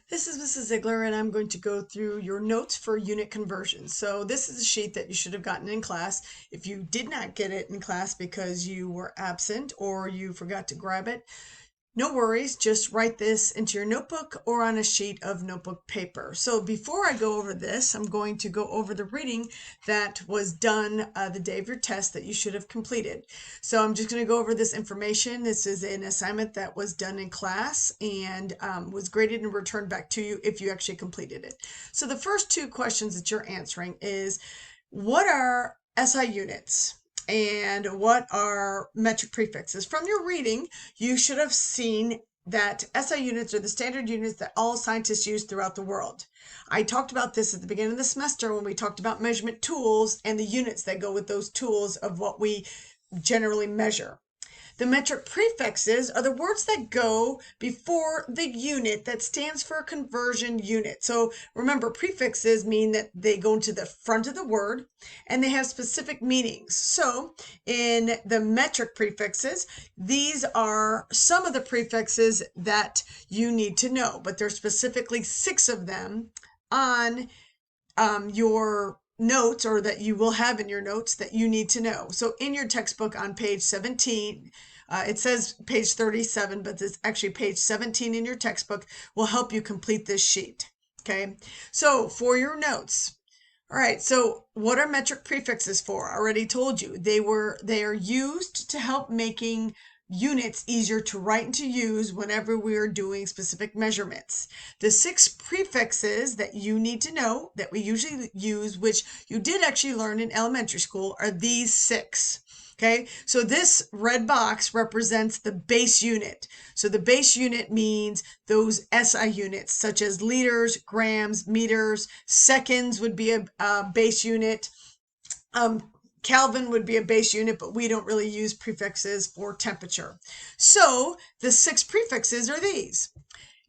This is Mrs. Ziegler, and I'm going to go through your notes for unit conversions. So this is a sheet that you should have gotten in class. If you did not get it in class because you were absent or you forgot to grab it, no worries, just write this into your notebook or on a sheet of notebook paper. So before I go over this, I'm going to go over the reading that was done the day of your test that you should have completed. So I'm just going to go over this information. This is an assignment that was done in class and was graded and returned back to you if you actually completed it. So the first two questions that you're answering is, what are SI units? And what are metric prefixes? From your reading, you should have seen that SI units are the standard units that all scientists use throughout the world. I talked about this at the beginning of the semester when we talked about measurement tools and the units that go with those tools of what we generally measure. The metric prefixes are the words that go before the unit that stands for a conversion unit. So remember, prefixes mean that they go into the front of the word and they have specific meanings. So in the metric prefixes, these are some of the prefixes that you need to know, but there's specifically 6 of them on your notes, or that you will have in your notes, that you need to know. So in your textbook on page 17, it says page 37, but it's actually page 17 in your textbook will help you complete this sheet. Okay, so for your notes, all right, so what are metric prefixes for? I already told you they are used to help making units easier to write and to use whenever we are doing specific measurements. The 6 prefixes that you need to know that we usually use, which you did actually learn in elementary school, are these 6. Okay, so this red box represents the base unit. So the base unit means those SI units, such as liters, grams, meters. Seconds would be a base unit. Kelvin would be a base unit, but we don't really use prefixes for temperature. So the 6 prefixes are these: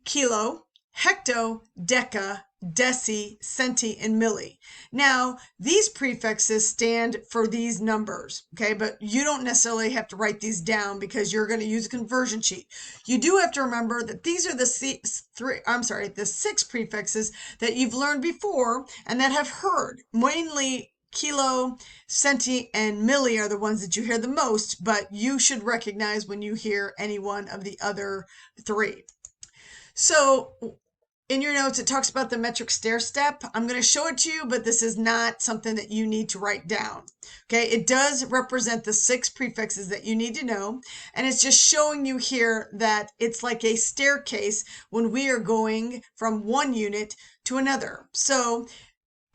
kilo, hecto, deca, deci, centi, and milli. Now, these prefixes stand for these numbers, okay? But you don't necessarily have to write these down because you're going to use a conversion sheet. You do have to remember that these are the 6 prefixes that you've learned before and that have heard. Mainly kilo, centi, and milli are the ones that you hear the most, but you should recognize when you hear any one of the other 3. So in your notes, it talks about the metric stair step. I'm going to show it to you, but this is not something that you need to write down. Okay, it does represent the 6 prefixes that you need to know. And it's just showing you here that it's like a staircase when we are going from one unit to another. So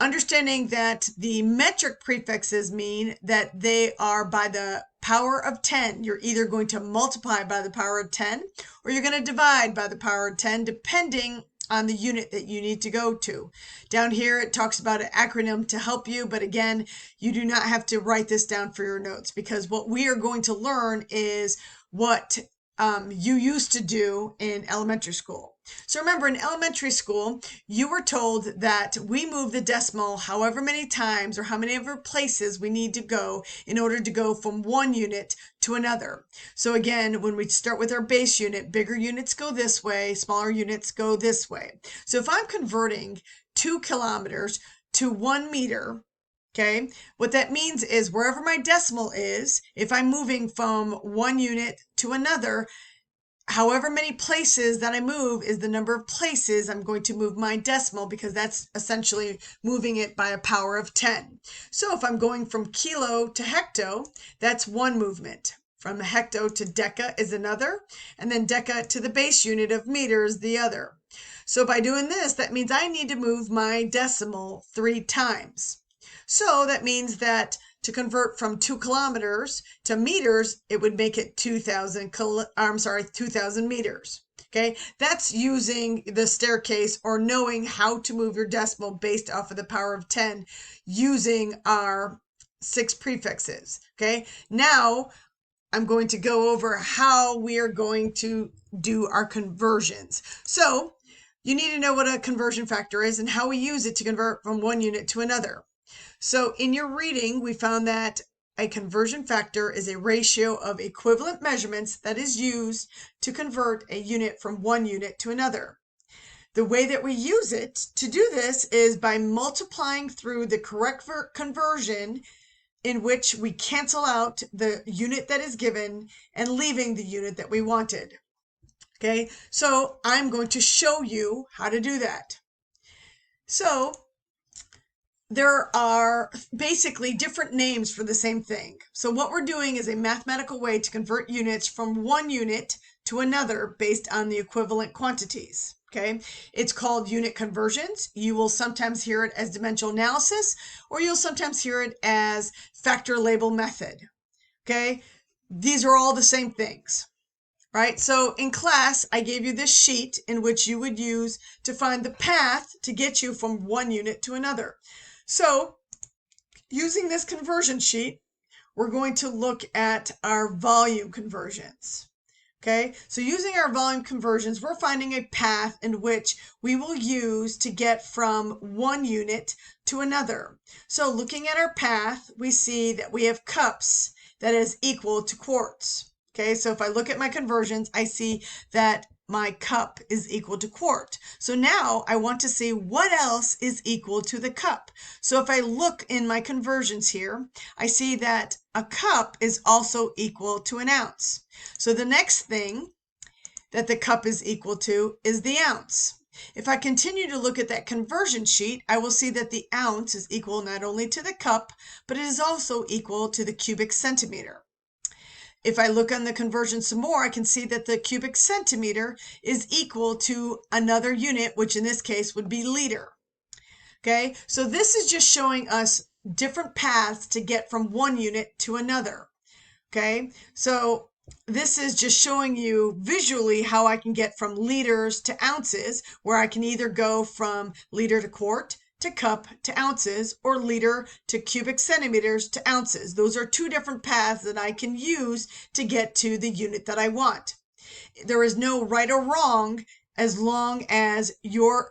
understanding that the metric prefixes mean that they are by the power of 10. You're either going to multiply by the power of 10 or you're going to divide by the power of 10, depending on the unit that you need to go to. Down here, it talks about an acronym to help you, but again, you do not have to write this down for your notes, because what we are going to learn is what you used to do in elementary school. So remember, in elementary school, you were told that we move the decimal however many times or how many other places we need to go in order to go from one unit to another. So again, when we start with our base unit, bigger units go this way, smaller units go this way. So if I'm converting 2 kilometers to 1 meter, okay, what that means is wherever my decimal is, if I'm moving from one unit to another, however many places that I move is the number of places I'm going to move my decimal, because that's essentially moving it by a power of 10. So if I'm going from kilo to hecto, that's one movement. From hecto to deca is another, and then deca to the base unit of meters, the other. So by doing this, that means I need to move my decimal 3 times. So that means that to convert from 2 kilometers to meters, it would make it 2,000 meters. Okay, that's using the staircase or knowing how to move your decimal based off of the power of 10 using our 6 prefixes. Okay, now I'm going to go over how we are going to do our conversions. So you need to know what a conversion factor is and how we use it to convert from one unit to another. So in your reading, we found that a conversion factor is a ratio of equivalent measurements that is used to convert a unit from one unit to another. The way that we use it to do this is by multiplying through the correct conversion, in which we cancel out the unit that is given and leaving the unit that we wanted. Okay, so I'm going to show you how to do that. So there are basically different names for the same thing. So what we're doing is a mathematical way to convert units from one unit to another based on the equivalent quantities. Okay, it's called unit conversions. You will sometimes hear it as dimensional analysis, or you'll sometimes hear it as factor label method. Okay, these are all the same things, right? So in class, I gave you this sheet in which you would use to find the path to get you from one unit to another. So using this conversion sheet, we're going to look at our volume conversions. Okay, so using our volume conversions, we're finding a path in which we will use to get from one unit to another. So looking at our path, we see that we have cups that is equal to quarts. Okay, so if I look at my conversions, I see that my cup is equal to quart. So now I want to see what else is equal to the cup. So if I look in my conversions here, I see that a cup is also equal to an ounce. So the next thing that the cup is equal to is the ounce. If I continue to look at that conversion sheet, I will see that the ounce is equal not only to the cup, but it is also equal to the cubic centimeter. If I look on the conversion some more, I can see that the cubic centimeter is equal to another unit, which in this case would be liter. Okay, so this is just showing us different paths to get from one unit to another. Okay, so this is just showing you visually how I can get from liters to ounces, where I can either go from liter to quart, to cup to ounces, or liter to cubic centimeters to ounces. Those are two different paths that I can use to get to the unit that I want. There is no right or wrong as long as your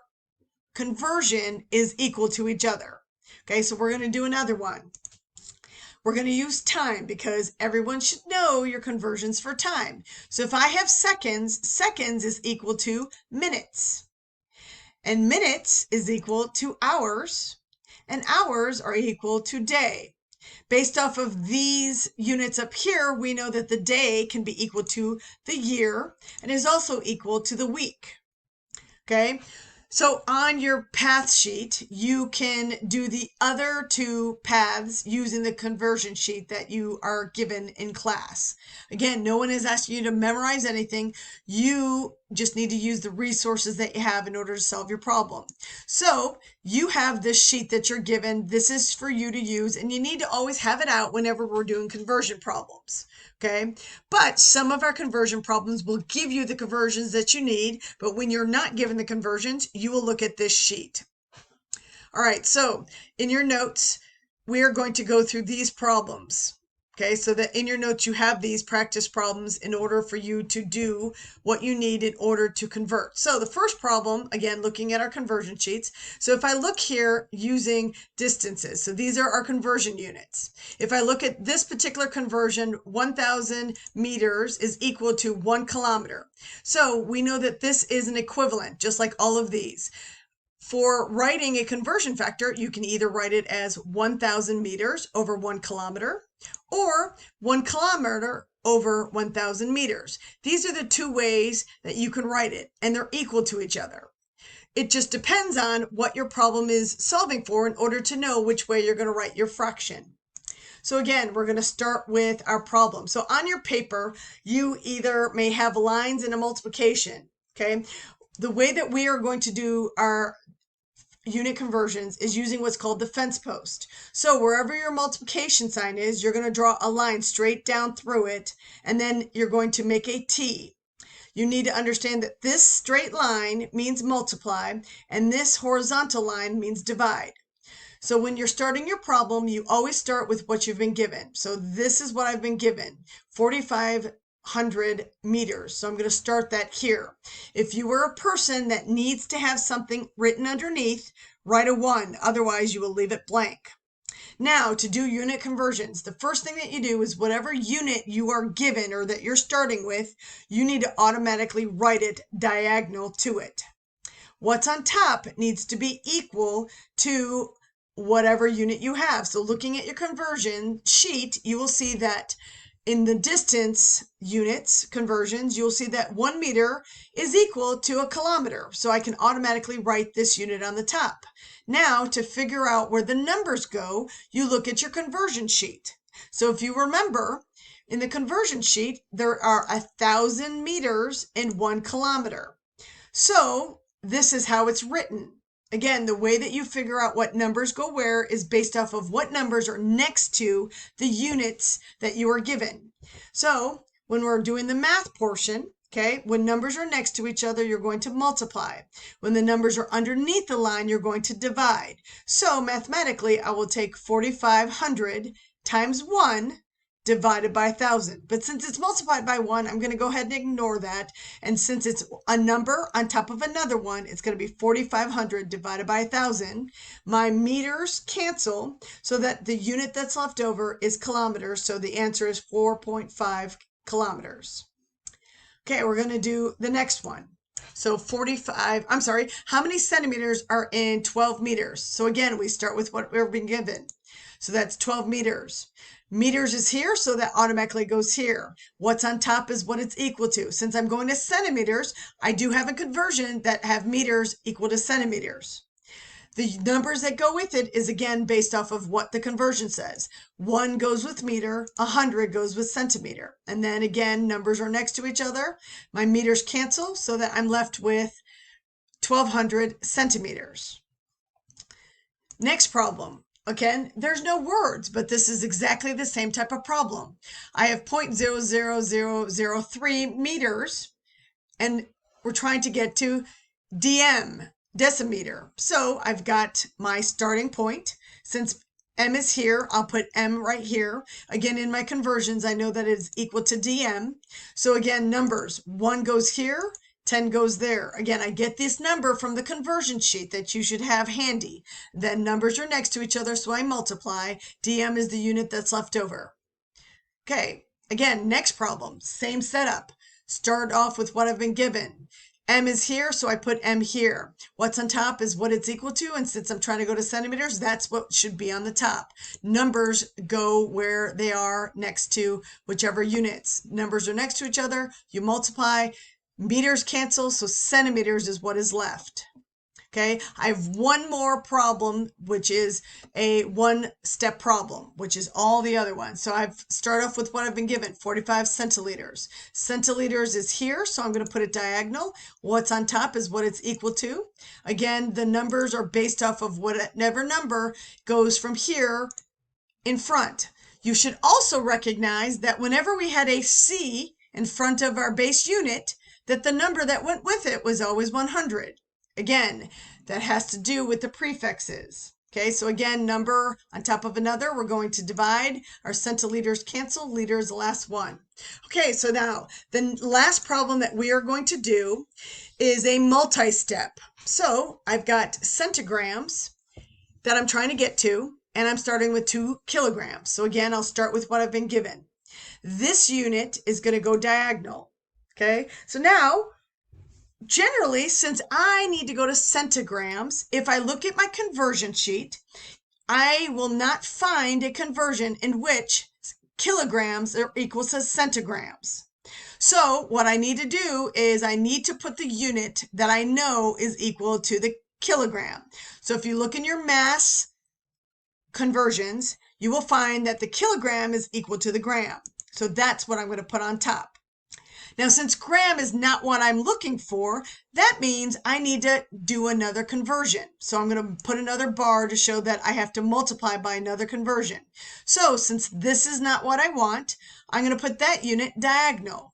conversion is equal to each other. Okay, so we're going to do another one. We're going to use time because everyone should know your conversions for time. So if I have seconds, seconds is equal to minutes. And minutes is equal to hours, and hours are equal to day. Based off of these units up here, we know that the day can be equal to the year and is also equal to the week. Okay, so on your path sheet, you can do the other two paths using the conversion sheet that you are given in class. Again, no one is asking you to memorize anything. You just need to use the resources that you have in order to solve your problem. So you have this sheet that you're given. This is for you to use, and you need to always have it out whenever we're doing conversion problems. Okay, but some of our conversion problems will give you the conversions that you need, but when you're not given the conversions, you will look at this sheet. All right, so in your notes, we are going to go through these problems. Okay, so that in your notes you have these practice problems in order for you to do what you need in order to convert. So the first problem, again, looking at our conversion sheets. So if I look here using distances, so these are our conversion units. If I look at this particular conversion, 1,000 meters is equal to 1 kilometer. So we know that this is an equivalent, just like all of these. For writing a conversion factor, you can either write it as 1,000 meters over 1 kilometer or 1 kilometer over 1,000 meters. These are the two ways that you can write it, and they're equal to each other. It just depends on what your problem is solving for in order to know which way you're going to write your fraction. So again, we're going to start with our problem. So on your paper, you either may have lines and a multiplication, okay? The way that we are going to do our unit conversions is using what's called the fence post. So wherever your multiplication sign is, you're going to draw a line straight down through it, and then you're going to make a T. You need to understand that this straight line means multiply, and this horizontal line means divide. So when you're starting your problem, you always start with what you've been given. So this is what I've been given, 4,500 meters. So I'm going to start that here. If you were a person that needs to have something written underneath, write a 1. Otherwise, you will leave it blank. Now, to do unit conversions, the first thing that you do is whatever unit you are given or that you're starting with, you need to automatically write it diagonal to it. what's on top needs to be equal to whatever unit you have. So looking at your conversion sheet, you will see that in the distance units conversions, you'll see that 1 meter is equal to a kilometer. So I can automatically write this unit on the top. Now, to figure out where the numbers go, you look at your conversion sheet. So if you remember, in the conversion sheet, there are 1,000 meters in 1 kilometer. So this is how it's written. Again, the way that you figure out what numbers go where is based off of what numbers are next to the units that you are given. So when we're doing the math portion, okay, when numbers are next to each other, you're going to multiply. When the numbers are underneath the line, you're going to divide. So mathematically, I will take 4,500 times 1 divided by 1,000. But since it's multiplied by 1, I'm going to go ahead and ignore that. And since it's a number on top of another one, it's going to be 4,500 divided by 1,000. My meters cancel so that the unit that's left over is kilometers. So the answer is 4.5 kilometers. Okay, we're going to do the next one. So how many centimeters are in 12 meters? So again, we start with what we're being given. So that's 12 meters. Meters is here, so that automatically goes here. What's on top is what it's equal to. Since I'm going to centimeters, I do have a conversion that have meters equal to centimeters. The numbers that go with it is again based off of what the conversion says. 1 goes with meter, 100 goes with centimeter. And then again, numbers are next to each other. My meters cancel so that I'm left with 1,200 centimeters. Next problem. Again, there's no words, but this is exactly the same type of problem. I have 0.00003 meters, and we're trying to get to dm, decimeter. So I've got my starting point. Since m is here, I'll put m right here. Again, in my conversions, I know that it is equal to dm. So again, numbers, 1 goes here, 10 goes there. Again, I get this number from the conversion sheet that you should have handy. Then numbers are next to each other, so I multiply. dm is the unit that's left over. Okay, again, next problem, same setup. Start off with what I've been given. M is here, so I put M here. What's on top is what it's equal to, and since I'm trying to go to centimeters, that's what should be on the top. Numbers go where they are next to whichever units. Numbers are next to each other, you multiply. Meters cancel, so centimeters is what is left. Okay, I have one more problem, which is a one-step problem, which is all the other ones. So I've started off with what I've been given, 45 centiliters. Centiliters is here, so I'm going to put it diagonal. What's on top is what it's equal to. Again, the numbers are based off of whatever number goes from here in front. You should also recognize that whenever we had a C in front of our base unit, that the number that went with it was always 100. Again, that has to do with the prefixes. Okay, so again, number on top of another, we're going to divide. Our centiliters cancel, liter is the last one. Okay, so now the last problem that we are going to do is a multi-step. So I've got centigrams that I'm trying to get to, and I'm starting with 2 kilograms. So again, I'll start with what I've been given. This unit is going to go diagonal. Okay, so now, generally, since I need to go to centigrams, if I look at my conversion sheet, I will not find a conversion in which kilograms are equal to centigrams. So what I need to do is I need to put the unit that I know is equal to the kilogram. So if you look in your mass conversions, you will find that the kilogram is equal to the gram. So that's what I'm going to put on top. Now, since gram is not what I'm looking for, that means I need to do another conversion. So I'm going to put another bar to show that I have to multiply by another conversion. So since this is not what I want, I'm going to put that unit diagonal.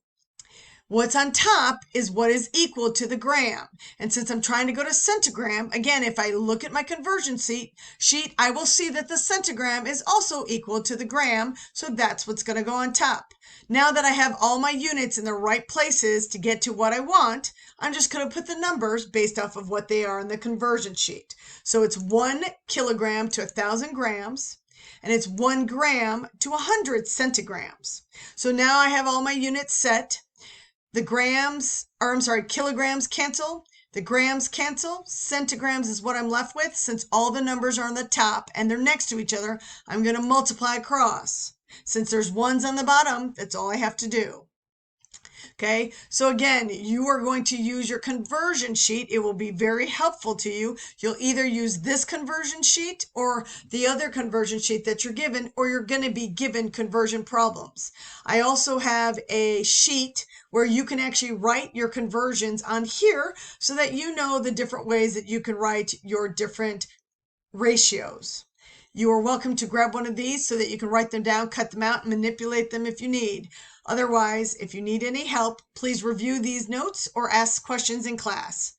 What's on top is what is equal to the gram. And since I'm trying to go to centigram, again, if I look at my conversion sheet, I will see that the centigram is also equal to the gram. So that's what's going to go on top. Now that I have all my units in the right places to get to what I want, I'm just going to put the numbers based off of what they are in the conversion sheet. So it's 1 kilogram to 1,000 grams. And it's 1 gram to 100 centigrams. So now I have all my units set. The kilograms cancel. The grams cancel. Centigrams is what I'm left with. Since all the numbers are on the top and they're next to each other, I'm going to multiply across. Since there's ones on the bottom, that's all I have to do. Okay, so again, you are going to use your conversion sheet. It will be very helpful to you. You'll either use this conversion sheet or the other conversion sheet that you're given, or you're going to be given conversion problems. I also have a sheet where you can actually write your conversions on here so that you know the different ways that you can write your different ratios. You are welcome to grab one of these so that you can write them down, cut them out, and manipulate them if you need. Otherwise, if you need any help, please review these notes or ask questions in class.